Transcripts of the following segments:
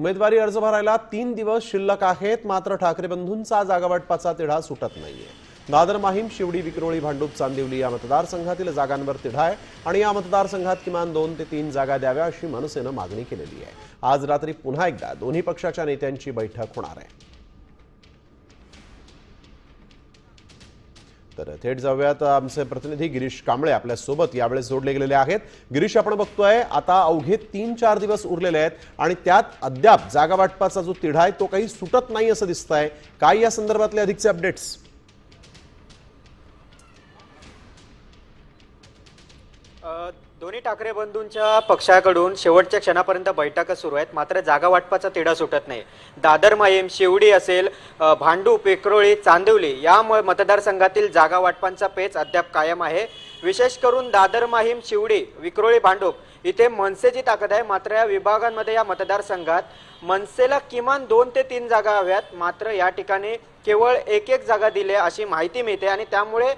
उमेदवारी अर्ज भरायला 3 दिवस शिल्लक आहेत, मात्र ठाकरे बंधूंचा जागावाटपाचा तिढा सुटत नाहीये। दादर, माहीम, शिवडी, विक्रोळी, भांडूप, चांदिवली या मतदारसंघातील जागांवर तिढा आहे आणि या मतदारसंघात किमान 2 ते 3 जागा द्याव्या अशी मनसेनं मागणी केलेली आहे। आज रात्री पुन्हा एकदा दोन्ही पक्षाच्या नेत्यांची बैठक होणार आहे। तर थेट जाऊयात, आमचे प्रतिनिधी गिरीश कांबळे आपल्या सोबत यावेळेस जोडले गेलेले आहेत। गिरीश, आपण बघतोय आता अवघे 3-4 दिवस उरलेले आहेत आणि त्यात अद्याप जागा वाटपाचा जो तिढा आहे तो काही सुटत नाही असं दिसतंय। काय या संदर्भातले अधिकचे अपडेट्स? दोन्ही ठाकरे बंधूंच्या पक्षाकडून शेवटच्या क्षणापर्यंत बैठका सुरू आहेत, मात्र जागा वाटपाचा तिढा सुटत नाही। दादर, माहीम, शिवडी असेल, भांडूप, विक्रोळी, चांदिवली या मतदारसंघातील जागा वाटपांचा पेच अद्याप कायम आहे। विशेष करून दादर, माहीम, शिवडी, विक्रोळी, भांडूप इथे मनसेची ताकद आहे, मात्र या विभागांमध्ये या मतदारसंघात मनसेला किमान 2 ते 3 जागा हव्यात, मात्र या ठिकाणी केवळ 1-1 जागा दिली अशी माहिती मिळते आणि त्यामुळे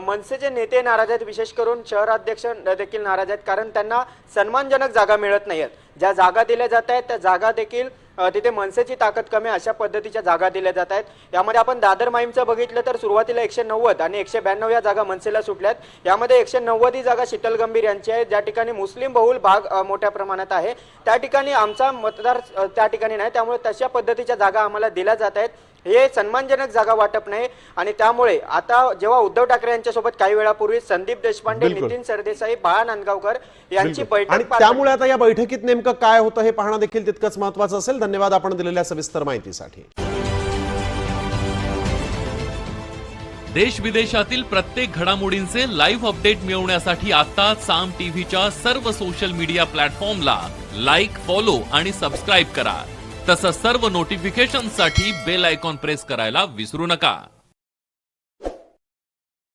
मनसेचे नेते नाराज आहेत। विशेष करून शहराध्यक्ष देखील नाराज आहेत, कारण त्यांना सन्मानजनक जागा मिळत नाहीत। ज्या जागा दिल्या जात आहेत त्या जागा देखील तिथे मनसेची ताकद कमी अशा पद्धतीच्या जागा दिल्या जात आहेत। यामध्ये आपण दादर, माहीमचं बघितलं तर सुरुवातीला 190 आणि 192 या जागा मनसेला सुटल्यात। यामध्ये 190 ही जागा शीतल गंभीर यांची आहे, ज्या ठिकाणी मुस्लिम बहुल भाग मोठ्या प्रमाणात आहे। त्या ठिकाणी आमचा मतदार त्या ठिकाणी नाही, त्यामुळे तशा पद्धतीच्या जागा आम्हाला दिल्या जात आहेत। हे सन्मानजनक जागा वाटप नाही आणि त्यामुळे आता जेव्हा उद्धव ठाकरे यांच्यासोबत काही वेळापूर्वी संदीप देशपांडे, नितीन सरदेसाई, बाळा नांदगावकर यांची बैठक आणि त्यामुळे आता या बैठकीत नेमकं काय होतं हे पाहणं देखील तितकंच महत्त्वाचं असेल। धन्यवाद आपण दिलेल्या सविस्तर माहितीसाठी। देश विदेशातील प्रत्येक घडामोडींचे लाईव्ह अपडेट मिळवण्यासाठी आता साम टीव्हीच्या सर्व सोशल मीडिया प्लॅटफॉर्मला लाईक, फॉलो आणि सबस्क्राईब करा। तसंच सर्व नोटिफिकेशनसाठी बेल आयकॉन प्रेस करायला विसरू नका।